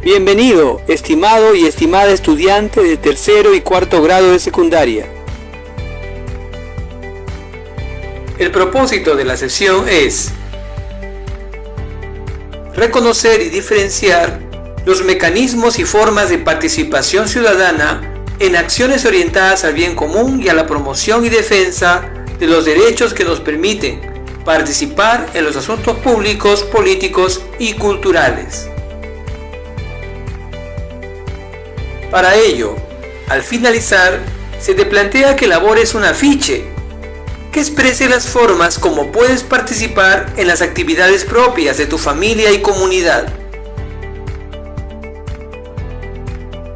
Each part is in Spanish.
Bienvenido, estimado y estimada estudiante de tercero y cuarto grado de secundaria. El propósito de la sesión es reconocer y diferenciar los mecanismos y formas de participación ciudadana en acciones orientadas al bien común y a la promoción y defensa de los derechos que nos permiten participar en los asuntos públicos, políticos y culturales. Para ello, al finalizar, se te plantea que elabores un afiche que exprese las formas como puedes participar en las actividades propias de tu familia y comunidad.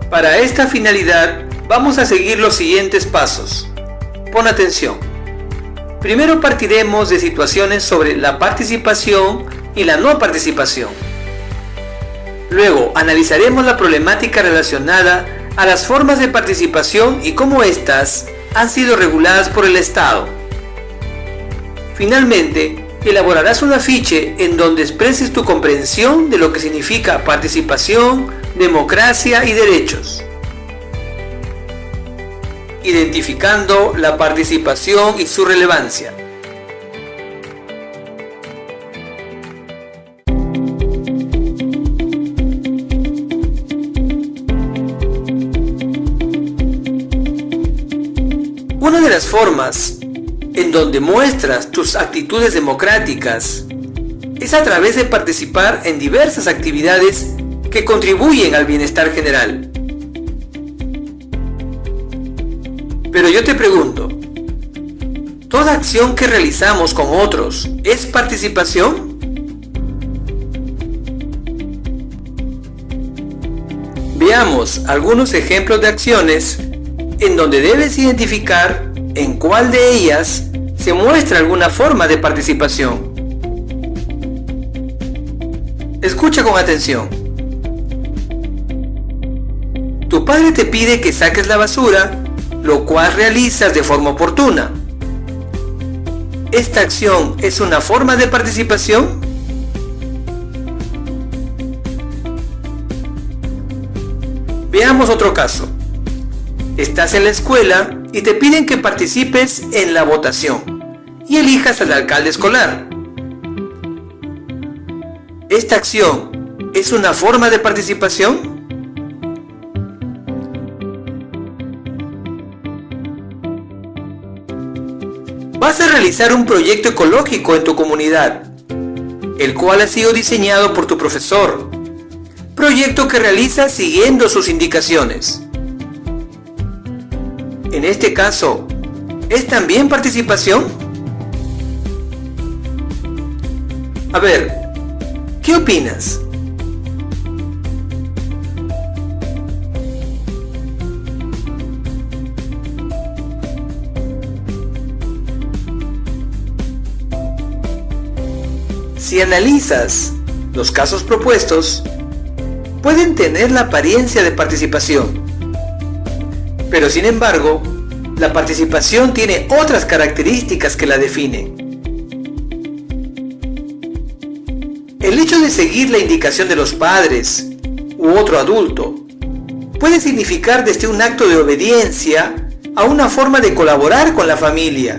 Para esta finalidad, vamos a seguir los siguientes pasos. Pon atención. Primero partiremos de situaciones sobre la participación y la no participación. Luego analizaremos la problemática relacionada a las formas de participación y cómo éstas han sido reguladas por el Estado. Finalmente, elaborarás un afiche en donde expreses tu comprensión de lo que significa participación, democracia y derechos, identificando la participación y su relevancia. Una de las formas en donde muestras tus actitudes democráticas es a través de participar en diversas actividades que contribuyen al bienestar general. Pero yo te pregunto, ¿toda acción que realizamos con otros es participación? Veamos algunos ejemplos de acciones en donde debes identificar en cuál de ellas se muestra alguna forma de participación. Escucha con atención. Tu padre te pide que saques la basura, lo cual realizas de forma oportuna. ¿Esta acción es una forma de participación? Veamos otro caso. Estás en la escuela y te piden que participes en la votación y elijas al alcalde escolar. ¿Esta acción es una forma de participación? Vas a realizar un proyecto ecológico en tu comunidad, el cual ha sido diseñado por tu profesor. Proyecto que realizas siguiendo sus indicaciones. En este caso, ¿es también participación? A ver, ¿qué opinas? Si analizas los casos propuestos, pueden tener la apariencia de participación. Pero sin embargo, la participación tiene otras características que la definen. El hecho de seguir la indicación de los padres u otro adulto puede significar desde un acto de obediencia a una forma de colaborar con la familia.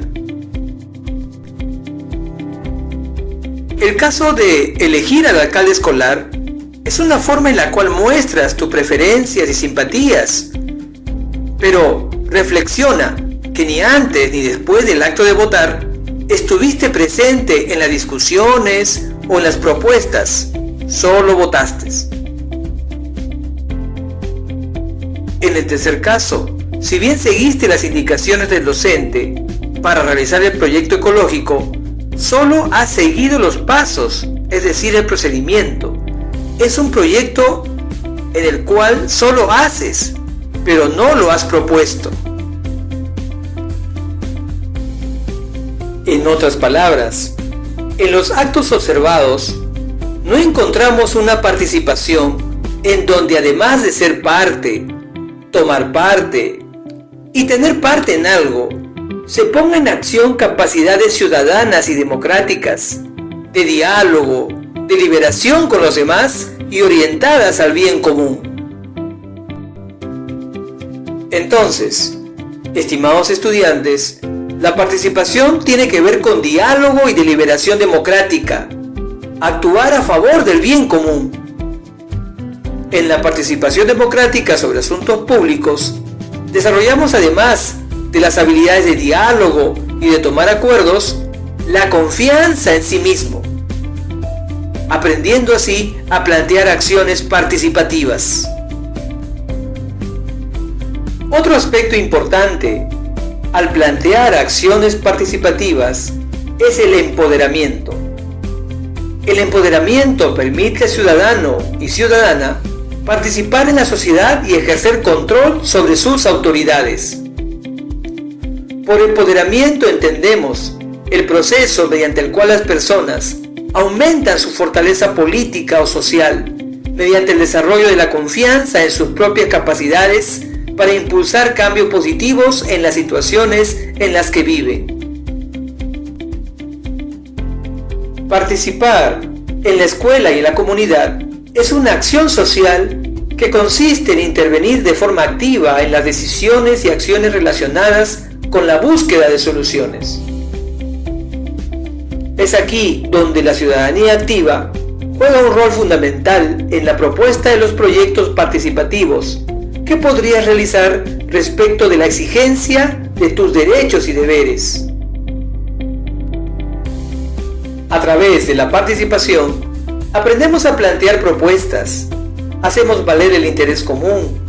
El caso de elegir al alcalde escolar es una forma en la cual muestras tus preferencias y simpatías. Pero reflexiona que ni antes ni después del acto de votar estuviste presente en las discusiones o en las propuestas, solo votaste. En el tercer caso, si bien seguiste las indicaciones del docente para realizar el proyecto ecológico, solo has seguido los pasos, es decir, el procedimiento. Es un proyecto en el cual solo haces, pero no lo has propuesto. En otras palabras, en los actos observados, no encontramos una participación en donde además de ser parte, tomar parte y tener parte en algo, se ponga en acción capacidades ciudadanas y democráticas, de diálogo, de liberación con los demás y orientadas al bien común. Entonces, estimados estudiantes, la participación tiene que ver con diálogo y deliberación democrática, actuar a favor del bien común. En la participación democrática sobre asuntos públicos, desarrollamos además de las habilidades de diálogo y de tomar acuerdos, la confianza en sí mismo, aprendiendo así a plantear acciones participativas. Otro aspecto importante al plantear acciones participativas es el empoderamiento. El empoderamiento permite al ciudadano y ciudadana participar en la sociedad y ejercer control sobre sus autoridades. Por empoderamiento entendemos el proceso mediante el cual las personas aumentan su fortaleza política o social mediante el desarrollo de la confianza en sus propias capacidades para impulsar cambios positivos en las situaciones en las que viven. Participar en la escuela y en la comunidad es una acción social que consiste en intervenir de forma activa en las decisiones y acciones relacionadas con la búsqueda de soluciones. Es aquí donde la ciudadanía activa juega un rol fundamental en la propuesta de los proyectos participativos que podrías realizar respecto de la exigencia de tus derechos y deberes. A través de la participación, aprendemos a plantear propuestas, hacemos valer el interés común,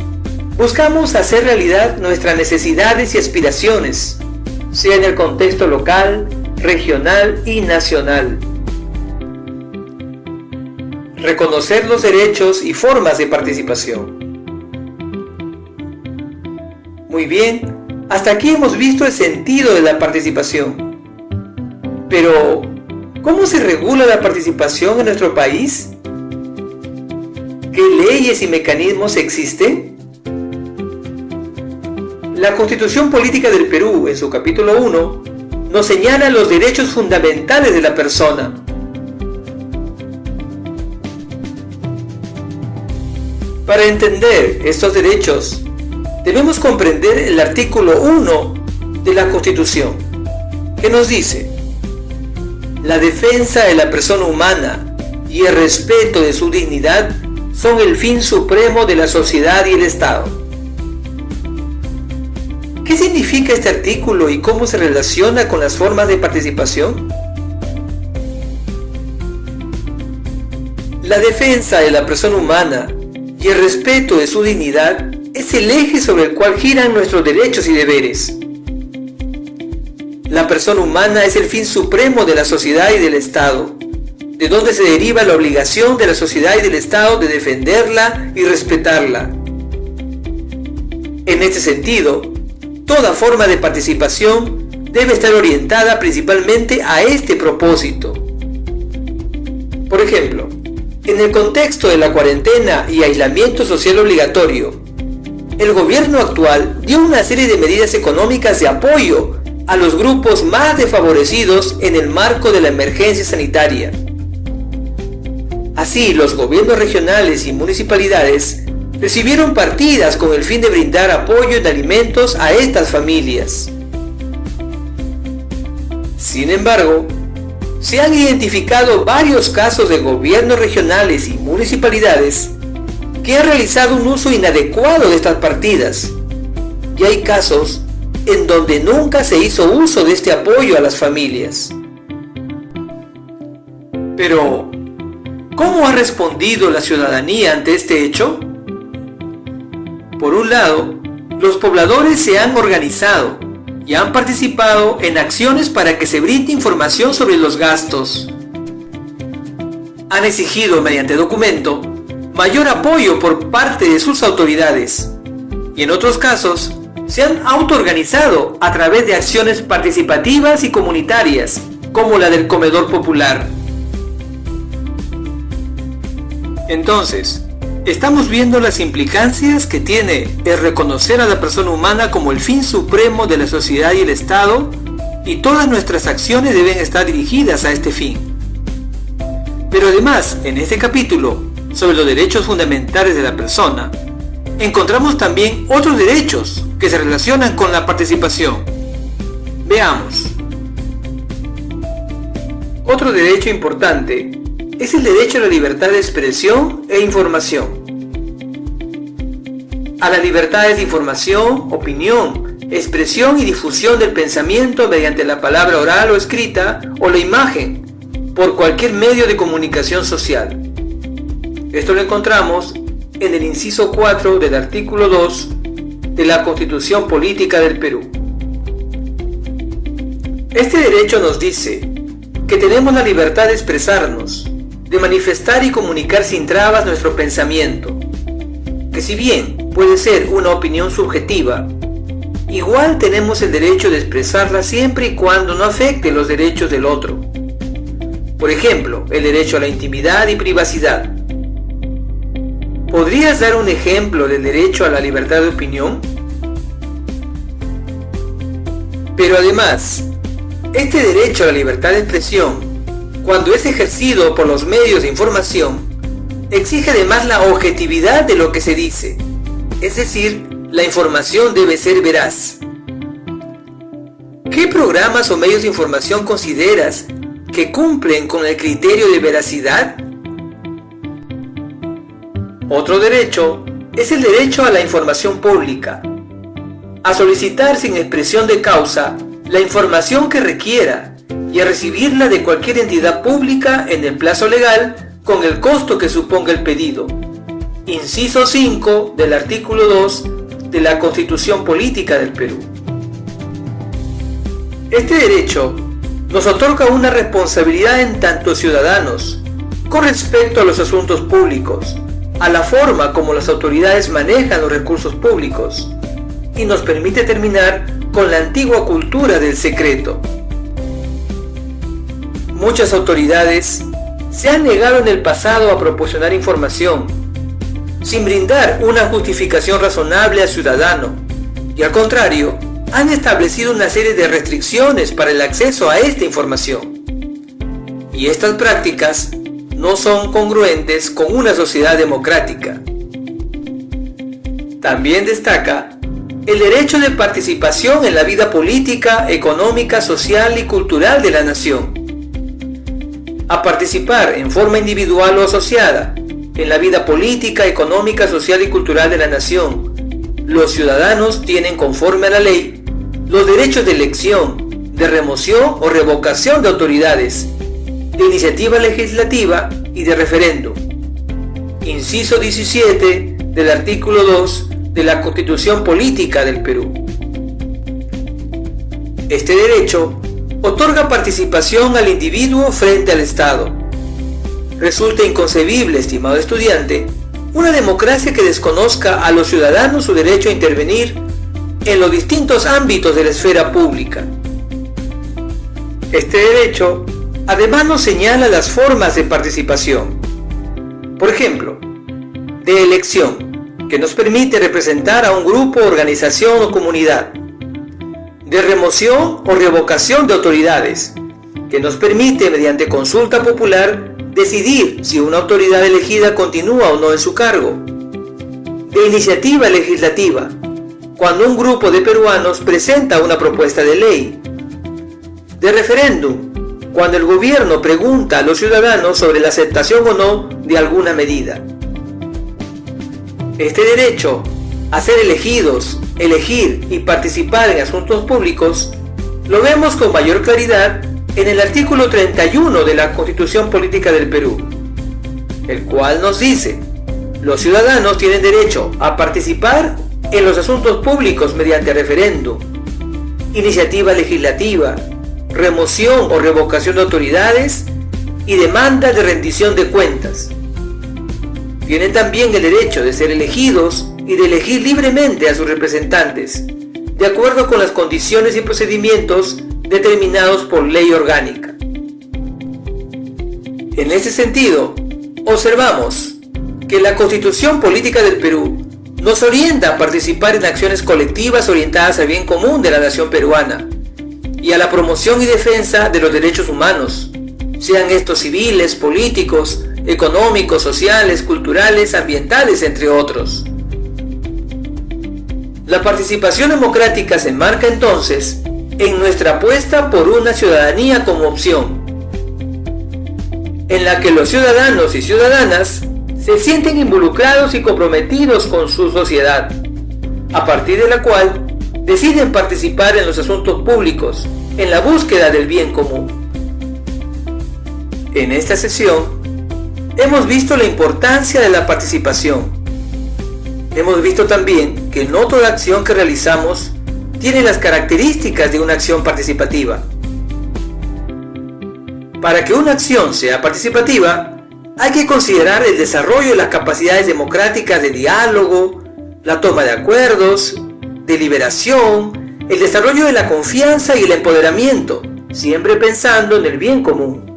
buscamos hacer realidad nuestras necesidades y aspiraciones, sea en el contexto local, regional y nacional. Reconocer los derechos y formas de participación. Muy bien, hasta aquí hemos visto el sentido de la participación. Pero, ¿cómo se regula la participación en nuestro país? ¿Qué leyes y mecanismos existen? La Constitución Política del Perú, en su capítulo 1, nos señala los derechos fundamentales de la persona. Para entender estos derechos, debemos comprender el artículo 1 de la Constitución, que nos dice: la defensa de la persona humana y el respeto de su dignidad son el fin supremo de la sociedad y el Estado. ¿Qué significa este artículo y cómo se relaciona con las formas de participación? La defensa de la persona humana y el respeto de su dignidad es el eje sobre el cual giran nuestros derechos y deberes. La persona humana es el fin supremo de la sociedad y del Estado, de donde se deriva la obligación de la sociedad y del Estado de defenderla y respetarla. En este sentido, toda forma de participación debe estar orientada principalmente a este propósito. Por ejemplo, en el contexto de la cuarentena y aislamiento social obligatorio, el gobierno actual dio una serie de medidas económicas de apoyo a los grupos más desfavorecidos en el marco de la emergencia sanitaria. Así, los gobiernos regionales y municipalidades recibieron partidas con el fin de brindar apoyo en alimentos a estas familias. Sin embargo, se han identificado varios casos de gobiernos regionales y municipalidades que han realizado un uso inadecuado de estas partidas, y hay casos en donde nunca se hizo uso de este apoyo a las familias. Pero, ¿cómo ha respondido la ciudadanía ante este hecho? Por un lado, los pobladores se han organizado y han participado en acciones para que se brinde información sobre los gastos. Han exigido mediante documento mayor apoyo por parte de sus autoridades y en otros casos se han autoorganizado a través de acciones participativas y comunitarias como la del comedor popular. Entonces, estamos viendo las implicancias que tiene el reconocer a la persona humana como el fin supremo de la sociedad y el Estado, y todas nuestras acciones deben estar dirigidas a este fin. Pero además, en este capítulo, sobre los derechos fundamentales de la persona, encontramos también otros derechos que se relacionan con la participación. Veamos. Otro derecho importante es el derecho a la libertad de expresión e información. A las libertades de información, opinión, expresión y difusión del pensamiento mediante la palabra oral o escrita o la imagen por cualquier medio de comunicación social. Esto lo encontramos en el inciso 4 del artículo 2 de la Constitución Política del Perú. Este derecho nos dice que tenemos la libertad de expresarnos, de manifestar y comunicar sin trabas nuestro pensamiento, que si bien puede ser una opinión subjetiva, igual tenemos el derecho de expresarla siempre y cuando no afecte los derechos del otro. Por ejemplo, el derecho a la intimidad y privacidad. ¿Podrías dar un ejemplo del derecho a la libertad de opinión? Pero además, este derecho a la libertad de expresión, cuando es ejercido por los medios de información, exige además la objetividad de lo que se dice, es decir, la información debe ser veraz. ¿Qué programas o medios de información consideras que cumplen con el criterio de veracidad? Otro derecho es el derecho a la información pública, a solicitar sin expresión de causa la información que requiera y a recibirla de cualquier entidad pública en el plazo legal con el costo que suponga el pedido. Inciso 5 del artículo 2 de la Constitución Política del Perú. Este derecho nos otorga una responsabilidad en tanto ciudadanos con respecto a los asuntos públicos, a la forma como las autoridades manejan los recursos públicos, y nos permite terminar con la antigua cultura del secreto. Muchas autoridades se han negado en el pasado a proporcionar información, sin brindar una justificación razonable al ciudadano, y al contrario, han establecido una serie de restricciones para el acceso a esta información. Y estas prácticas no son congruentes con una sociedad democrática. También destaca el derecho de participación en la vida política, económica, social y cultural de la nación. A participar en forma individual o asociada en la vida política, económica, social y cultural de la nación, los ciudadanos tienen, conforme a la ley, los derechos de elección, de remoción o revocación de autoridades, de iniciativa legislativa y de referéndum. Inciso 17 del artículo 2 de la Constitución Política del Perú. Este derecho otorga participación al individuo frente al Estado. Resulta inconcebible, estimado estudiante, una democracia que desconozca a los ciudadanos su derecho a intervenir en los distintos ámbitos de la esfera pública. Este derecho además nos señala las formas de participación. Por ejemplo, de elección, que nos permite representar a un grupo, organización o comunidad. De remoción o revocación de autoridades, que nos permite, mediante consulta popular, decidir si una autoridad elegida continúa o no en su cargo. De iniciativa legislativa, cuando un grupo de peruanos presenta una propuesta de ley. De referéndum, cuando el gobierno pregunta a los ciudadanos sobre la aceptación o no de alguna medida. Este derecho a ser elegidos, elegir y participar en asuntos públicos lo vemos con mayor claridad en el artículo 31 de la Constitución Política del Perú, el cual nos dice: los ciudadanos tienen derecho a participar en los asuntos públicos mediante referéndum, iniciativa legislativa, remoción o revocación de autoridades y demanda de rendición de cuentas. Tienen también el derecho de ser elegidos y de elegir libremente a sus representantes, de acuerdo con las condiciones y procedimientos determinados por ley orgánica. En ese sentido, observamos que la Constitución Política del Perú nos orienta a participar en acciones colectivas orientadas al bien común de la nación peruana y a la promoción y defensa de los derechos humanos, sean estos civiles, políticos, económicos, sociales, culturales, ambientales, entre otros. La participación democrática se enmarca entonces en nuestra apuesta por una ciudadanía como opción, en la que los ciudadanos y ciudadanas se sienten involucrados y comprometidos con su sociedad, a partir de la cual deciden participar en los asuntos públicos, en la búsqueda del bien común. En esta sesión, hemos visto la importancia de la participación. Hemos visto también que no toda acción que realizamos tiene las características de una acción participativa. Para que una acción sea participativa, hay que considerar el desarrollo de las capacidades democráticas de diálogo, la toma de acuerdos, deliberación, el desarrollo de la confianza y el empoderamiento, siempre pensando en el bien común.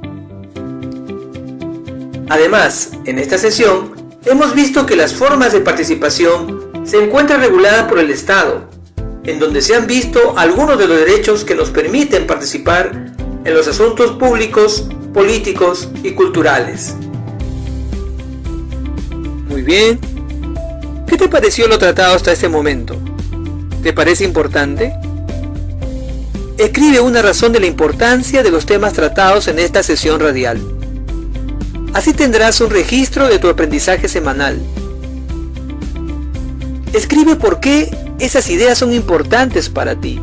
Además, en esta sesión, hemos visto que las formas de participación se encuentran reguladas por el Estado, en donde se han visto algunos de los derechos que nos permiten participar en los asuntos públicos, políticos y culturales. Muy bien. ¿Qué te pareció lo tratado hasta este momento? ¿Te parece importante? Escribe una razón de la importancia de los temas tratados en esta sesión radial. Así tendrás un registro de tu aprendizaje semanal. Escribe por qué esas ideas son importantes para ti.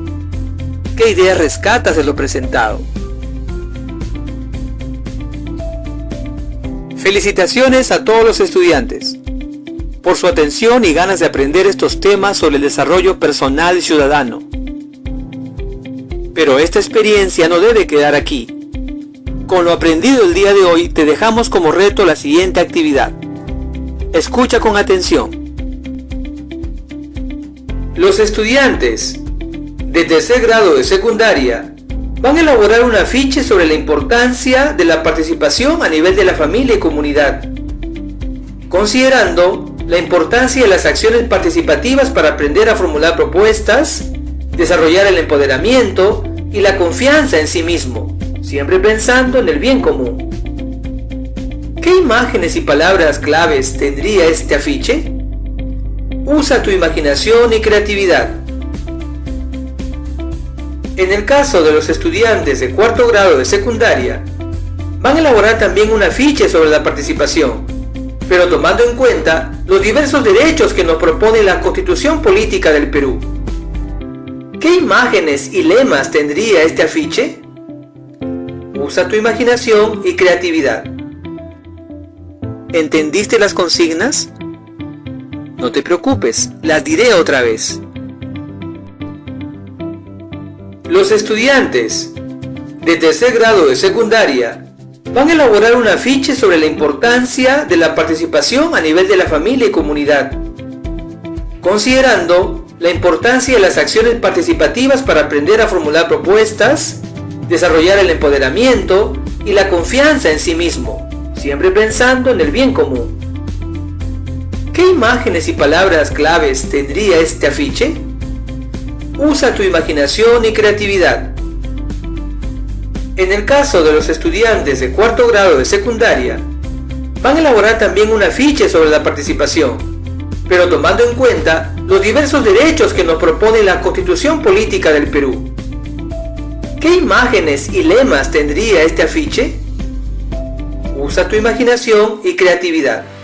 ¿Qué ideas rescatas de lo presentado? Felicitaciones a todos los estudiantes por su atención y ganas de aprender estos temas sobre el desarrollo personal y ciudadano. Pero esta experiencia no debe quedar aquí. Con lo aprendido el día de hoy, te dejamos como reto la siguiente actividad. Escucha con atención. Los estudiantes de tercer grado de secundaria van a elaborar un afiche sobre la importancia de la participación a nivel de la familia y comunidad, considerando la importancia de las acciones participativas para aprender a formular propuestas, desarrollar el empoderamiento y la confianza en sí mismo, siempre pensando en el bien común. ¿Qué imágenes y palabras claves tendría este afiche? Usa tu imaginación y creatividad. En el caso de los estudiantes de cuarto grado de secundaria, van a elaborar también un afiche sobre la participación, pero tomando en cuenta los diversos derechos que nos propone la Constitución Política del Perú. ¿Qué imágenes y lemas tendría este afiche? Usa tu imaginación y creatividad. ¿Entendiste las consignas? No te preocupes, las diré otra vez. Los estudiantes de tercer grado de secundaria van a elaborar un afiche sobre la importancia de la participación a nivel de la familia y comunidad, considerando la importancia de las acciones participativas para aprender a formular propuestas, desarrollar el empoderamiento y la confianza en sí mismo, siempre pensando en el bien común. ¿Qué imágenes y palabras claves tendría este afiche? Usa tu imaginación y creatividad. En el caso de los estudiantes de cuarto grado de secundaria, van a elaborar también un afiche sobre la participación, pero tomando en cuenta los diversos derechos que nos propone la Constitución Política del Perú. ¿Qué imágenes y lemas tendría este afiche? Usa tu imaginación y creatividad.